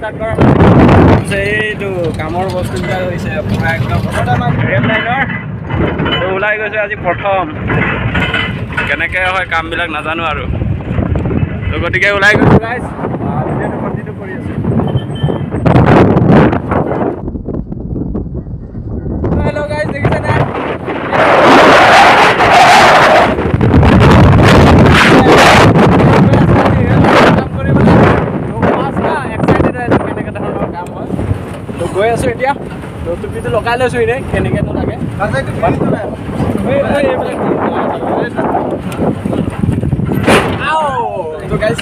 Start কৰ এইটো কামৰ বস্তুবিলাক হৈছে পুৰা একদম ৰেল লাইনৰ তো ওলাই গৈছে আজি প্ৰথম কেনেকৈ হয় কামবিলাক নাজানো আৰু তো গতিকে ওলাই গৈছোঁ গাইজ ভিডিঅ'টো কণ্টিনিউ কৰি আছোঁ হেল্ল' গাইজ দেখিছেনে গৈ আছো এতিয়া তো টুপিটো লগাই লৈছোঁ এনেই কেনেকৈনো লাগে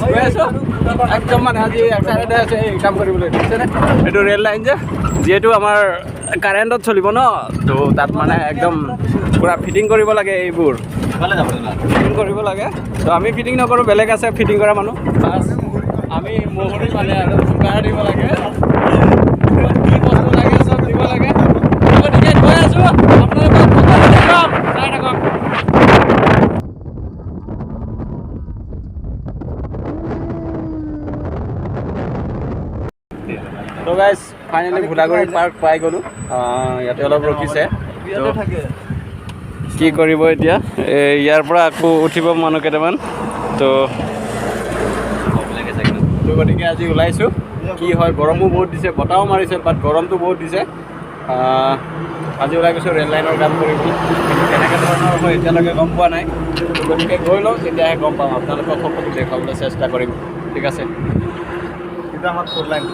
গৈ আছো একদম মানে আজি এক্সাইটেড হৈ আছে এই কাম কৰিবলৈ দেখিছেনে এইটো ৰেল লাইন যে যিহেতু আমাৰ কাৰেণ্টত চলিব ন তো তাত মানে একদম পূৰা ফিটিং কৰিব লাগে এইবোৰ ফিটিং কৰিব লাগে তো আমি ফিটিং নকৰোঁ বেলেগ আছে ফিটিং কৰা মানুহ ফাৰ্ষ্ট আমি মহৰি মানে আৰু জোগাৰ দিব লাগে কি বস্তু লাগে চব দিব লাগে গতিকে গৈ আছোঁ আপোনালোকক চাই থাকক তো গাইজ ফাইনেলি ভোলাগুৰি পাৰ্ক পাই গ'লোঁ ইয়াতে অলপ ৰখিছে কি কৰিব এতিয়া ইয়াৰ পৰা আকৌ উঠিব মানুহ কেইটামান তো গতিকে আজি ওলাইছোঁ কি হয় গৰমো বহুত দিছে বতাহো মাৰিছে বাট গৰমটো বহুত দিছে আজি ওলাই গৈছোঁ ৰেল লাইনৰ কাম কৰিবলৈ কেনেকৈ ধৰণৰ হয় এতিয়ালৈকে গম পোৱা নাই গতিকে গৈ লওঁ তেতিয়াহে গম পাম আপোনালোকক সকলো দেখুৱাবলৈ চেষ্টা কৰিম ঠিক আছে কিন্তু আমাৰ ফ'ৰ লাইন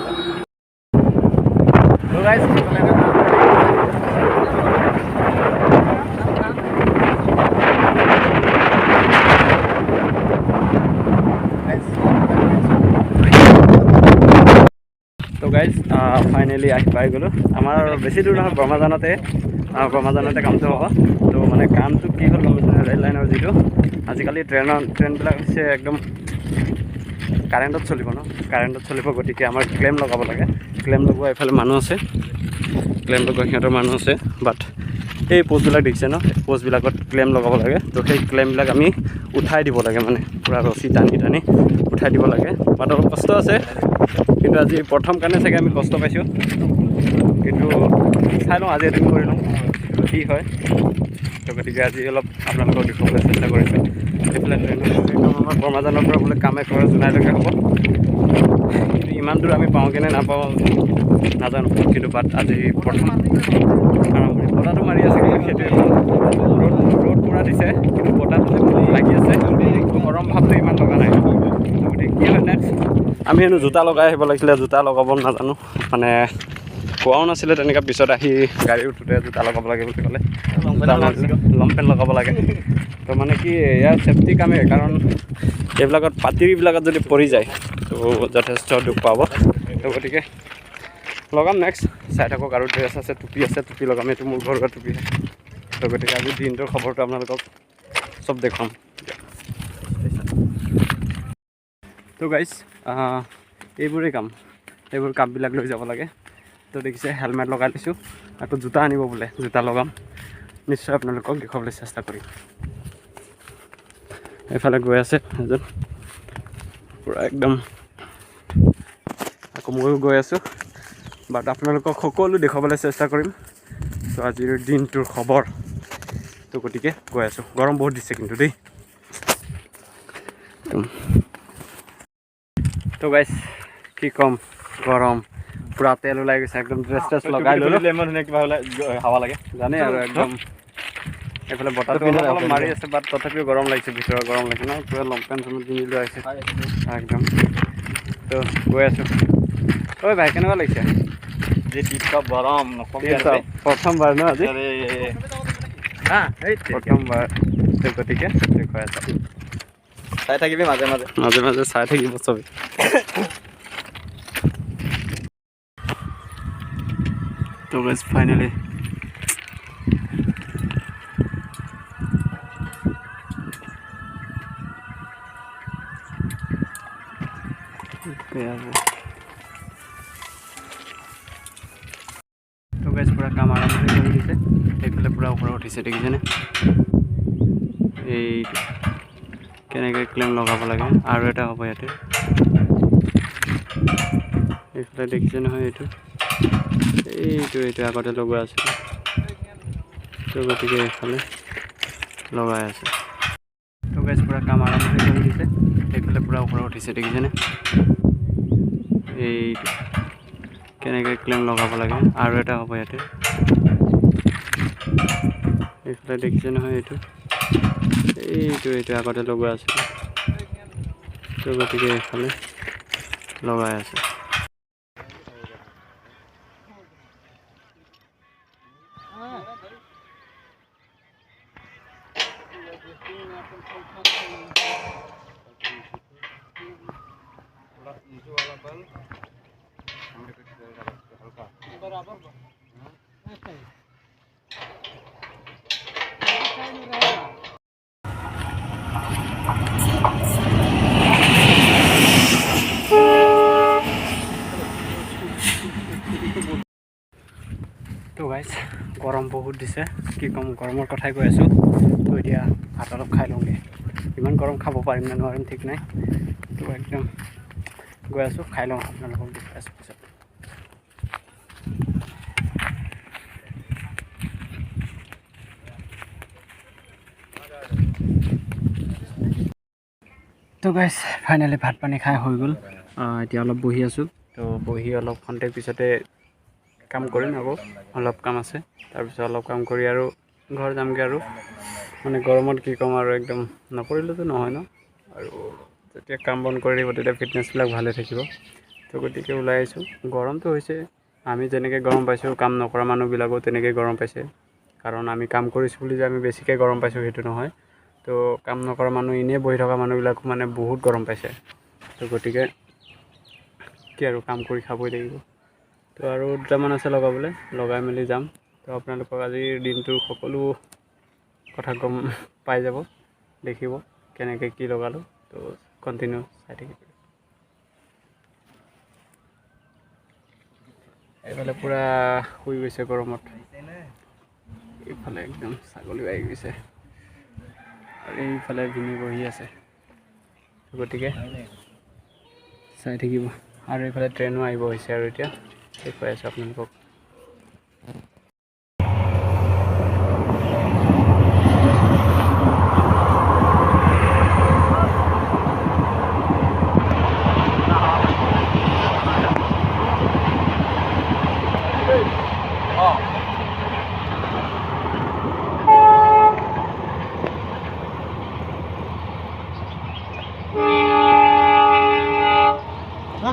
তো গাইজ ফাইনেলি আহি পাই গ'লোঁ আমাৰ বেছি দূৰ নহয় ব্ৰহ্মাজানতে কামটো হ'ব তো মানে কামটো কি হ'ল গম পাইছোঁ ৰেল লাইনৰ যিটো আজিকালি ট্ৰেইনবিলাক হৈছে একদম কাৰেণ্টত চলিব ন কাৰেণ্টত চলিব গতিকে আমাৰ ক্লেম লগাব লাগে ক্লেম লগোৱা এইফালে মানুহ আছে ক্লেম লগোৱা সিহঁতৰ মানুহ আছে বাট এই প'ষ্টবিলাক দেখিছে ন প'ষ্টবিলাকত ক্লেম লগাব লাগে তো সেই ক্লেমবিলাক আমি উঠাই দিব লাগে মানে পূৰা ৰছী টানি উঠাই দিব লাগে বাট অলপ কষ্ট আছে কিন্তু আজি প্ৰথম কাৰণে চাগে আমি কষ্ট পাইছোঁ কিন্তু চাই লওঁ আজি এদিন কৰি লওঁ কি হয় তো গতিকে আজি অলপ আপোনালোকক দেখুৱাবলৈ চেষ্টা কৰিছোঁ এইফালে আমাৰ ব্ৰহ্মাজানৰ পৰা বোলে কামেখ্যা জোনাইলৈকে হ'ব কিন্তু ইমান দূৰ আমি পাওঁ কেনে নাপাওঁ নাজানো কিন্তু বাট আজি প্ৰথম আৰম্ভণি বতাহটো মাৰি আছে কিন্তু সেইটোৱে ৰ'দ পূৰা দিছে কিন্তু বতাহটো লাগি আছে গৰম ভাৱটো ইমান লগা নাই গতিকে কি হয় নেক্সট আমি হেনো জোতা লগাই আহিব লাগিছিলে জোতা লগাব নাজানো মানে কোৱাও নাছিলে তেনেকৈ পিছত আহি গাড়ী উঠোঁতে জোতা লগাব লাগে বুলি ক'লে লং পেণ্ট লগাব লাগে তো মানে কি ইয়াৰ চেফটি কামেই কাৰণ এইবিলাকত পাতিবিলাকত যদি পৰি যায় তো যথেষ্ট দুখ পাব তো গতিকে লগাম নেক্সট চাই থাকক আৰু ড্ৰেছ আছে টুপি লগাম এইটো মোৰ ঘৰুৱা টুপি তো গতিকে আজি দিনটোৰ খবৰটো আপোনালোকক চব দেখুৱাম তো গাইজ এইবোৰেই এইবোৰ কামবিলাক লৈ যাব লাগে তো দেখিছে হেলমেট লগাই লৈছোঁ আকৌ জোতা আনিব বোলে জোতা লগাম নিশ্চয় আপোনালোকক দেখুৱাবলৈ চেষ্টা কৰিম এইফালে গৈ আছে এজন পূৰা একদম আকৌ ময়ো গৈ আছোঁ বাট আপোনালোকক সকলো দেখুৱাবলৈ চেষ্টা কৰিম তো আজিৰ দিনটোৰ খবৰ তো গতিকে গৈ আছোঁ গৰম বহুত দিছে কিন্তু দেই তো গাইজ কি ক'ম গৰম পূৰা তেল ওলাই গৈছে একদম ড্ৰেছ লগাই ল'লোঁ কিবা হাৱা লাগে জানে আৰু একদম এইফালে বতাহটো অলপ মাৰি আছে বাট তথাপিও গৰম লাগিছে ভিতৰত গৰম লাগিছে ন পূৰা লং পেণ্ট পিন্ধি লৈ আহিছে একদম তো গৈ আছোঁ ঐ ভাই কেনেকুৱা লাগিছে গৰম প্ৰথমবাৰ ন আজি প্ৰথমবাৰ গতিকে দেখুৱাই আছোঁ চাই থাকিবি মাজে মাজে চাই থাকিব চবেই তো গাইজ ফাইনেলি তো গাইজ পূৰা কাম আৰম্ভ কৰি দিছে এইফালে পূৰা ওপৰত উঠিছে দেখিছেনে এই কেনেকৈ ক্লেম লগাব লাগে আৰু এটা হ'ব ইয়াতে এইফালে দেখিছে নহয়, এইটো আগতে লগোৱা আছিলে। তো গতিকে এইফালে লগাই আছে। তো গাইজ পুৰা কাম আৰম্ভ কৰি দিছে। এইফালে পুৰা ওপৰত উঠিছে, দেখিছেনে? এইটো কেনেকৈ ক্লেম লগাব লাগে, আৰু এটা হ'ব ইয়াতে। এইফালে দেখিছে নহয়, এইটো আগতে লগোৱা আছিলে। তো গতিকে এইফালে লগাই আছে। তো গাইজ গৰম বহুত দিছে, কি ক'ম, গৰমৰ কথাই কৈ আছোঁ। তো এতিয়া ভাত অলপ খাই লওঁগৈ। ইমান গৰম খাব পাৰিম নে নোৱাৰিম ঠিক নাই। তো একদম গৈ আছোঁ, খাই লওঁ, আপোনালোকক দেখুৱাই আছোঁ পিছত। তো গাইজ ফাইনেলি ভাত পানী খাই হৈ গ'ল। এতিয়া অলপ বহি আছোঁ। তো বহি অলপ খন্তেক পিছতে কাম কৰিম, আকৌ অলপ কাম আছে। তাৰপিছত অলপ কাম কৰি আৰু ঘৰ যামগৈ। আৰু মানে গৰমত কি ক'ম, আৰু একদম নকৰিলেতো নহয় ন। আৰু যেতিয়া কাম বন কৰি থাকিব তেতিয়া ফিটনেছবিলাক ভালে থাকিব। তো গতিকে ওলাই আহিছোঁ। গৰমটো হৈছে, আমি যেনেকৈ গৰম পাইছোঁ, কাম নকৰা মানুহবিলাকেও তেনেকৈ গৰম পাইছে। কাৰণ আমি কাম কৰিছোঁ বুলি যে আমি বেছিকৈ গৰম পাইছোঁ সেইটো নহয়। তো কাম নকৰা মানুহ, এনেই বহি থকা মানুহবিলাকো মানে বহুত গৰম পাইছে। তো গতিকে কি আৰু, কাম কৰি খাবই লাগিব। তো আৰু দুটামান আছে লগাবলৈ, লগাই মেলি যাম। তো আপোনালোকক আজিৰ দিনটোৰ সকলো কথা গম পাই যাব, দেখিব কেনেকৈ কি লগালোঁ। তো কণ্টিনিউ চাই থাকিব। এইফালে পূৰা শুই গৈছে গৰমত। এইফালে একদম ছাগলী আহি গৈছে, আৰু এইফালে ভিনি বহি আছে। গতিকে চাই থাকিব। আৰু এইফালে ট্ৰেইনো আহিব হৈছে, আৰু এতিয়া দেখুৱাই আছোঁ আপোনালোকক।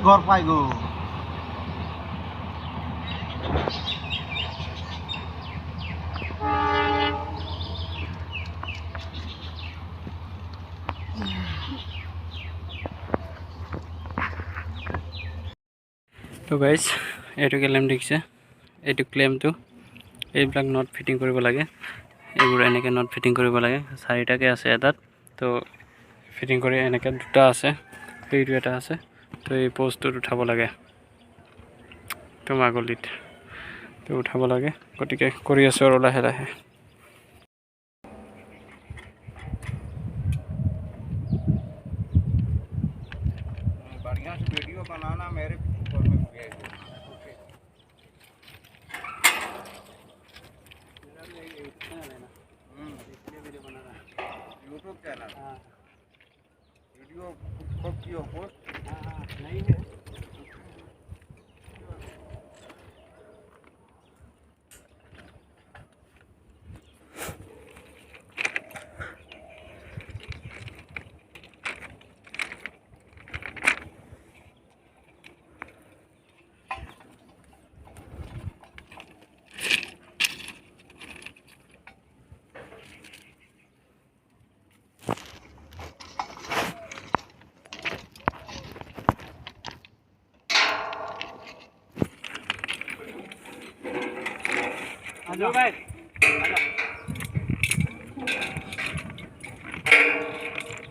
ঘর পাই গো। তো গাইজ এইটো ক্লেম দেখিছে, এইটো ক্লেমটো এইবিলাক নট ফিটিং কৰিব লাগে। এইবোৰ এনেকৈ নট ফিটিং কৰিব লাগে, 4টাকৈ আছে এটাত। তো ফিটিং কৰি এনেকৈ 2টা আছে, সেইটো এটা আছে। তো এই পষ্টটোত উঠাব লাগে, তোমাৰ গলিত তো উঠাব লাগে। গতিকে কৰি আছোঁ আৰু লাহে লাহে। बढ़िया से वीडियो बनाना मेरे फोन में भेजो। यूट्यूब चैनल, वीडियो खूब कियो पोस्ट नहीं है। हेलो भाई,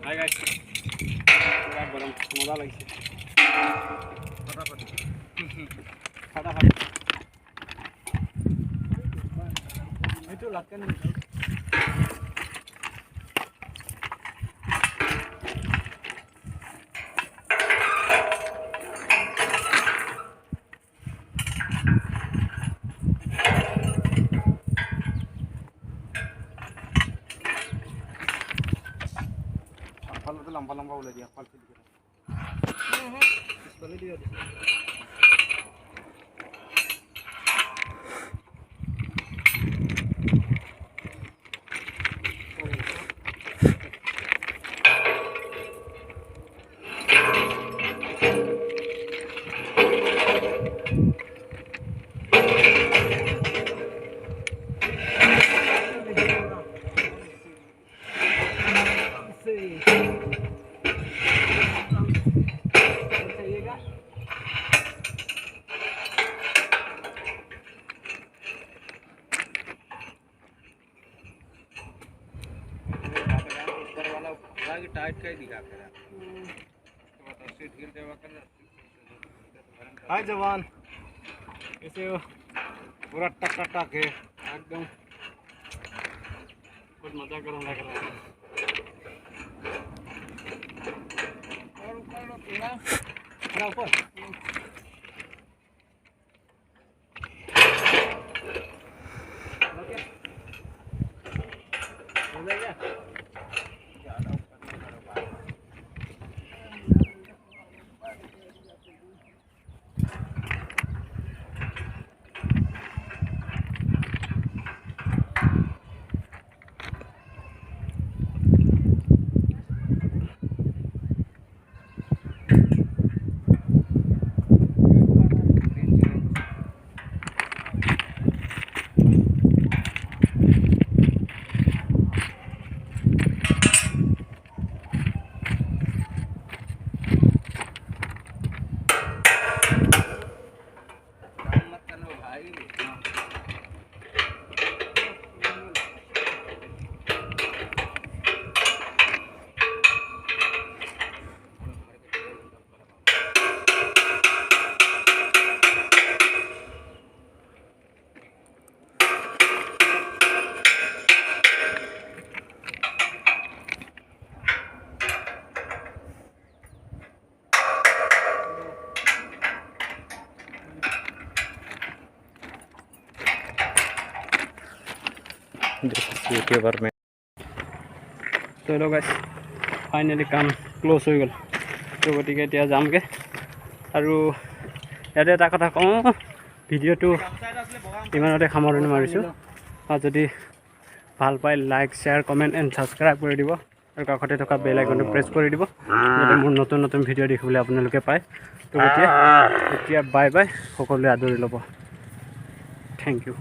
हाय गाइस, पूरा गरम मजा लगे। फटाफट तो लगता नहीं। लंबा लंबा बोले दिया फल से पहले दिया टाइट का ही दिखा कर सीट गिर जावा कर हाय जवान ऐसे हो पूरा टक टक टक है एकदम कुछ मजा करने लग रहा है और ऊपर लो पूरा ऊपर ओके हो गया यूट्यूबर में तो लोग फाइनेली काम क्लोज हो गल तो गति के इतना जामगे और इते এটা কথা কওঁ ভিডিওটো ইমানতে সামৰণি মাৰিছোঁ আৰু যদি ভাল পাই like share comment and subscribe কৰি দিব আৰু কাষতে থকা বেল আইকনটো প্ৰেছ কৰি দিব যাতে মোৰ নতুন নতুন ভিডিঅ' দেখিবলৈ আপোনালোকে পায় তো এতিয়া বাই বাই সকলোৱে আদৰি ল'ব থেংক ইউ